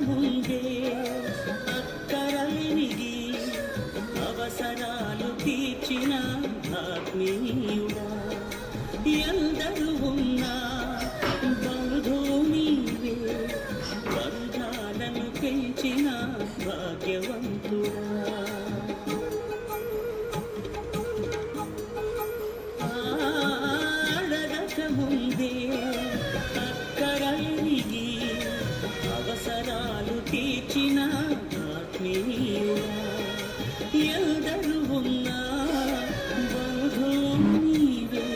ముందే అక్కరలిగి అవసరాలు తీర్చిన ఆత్మీయుడా ఎందరు ఉన్నా బంధువు నీవే బంధాలను పెంచిన భాగ్యవంతుడా అడగక ముందే అక్కరలిగి అవసరాలు తీర్చిన ఆత్మీయుడా ఎందరు ఉన్నా బంధువు నీవే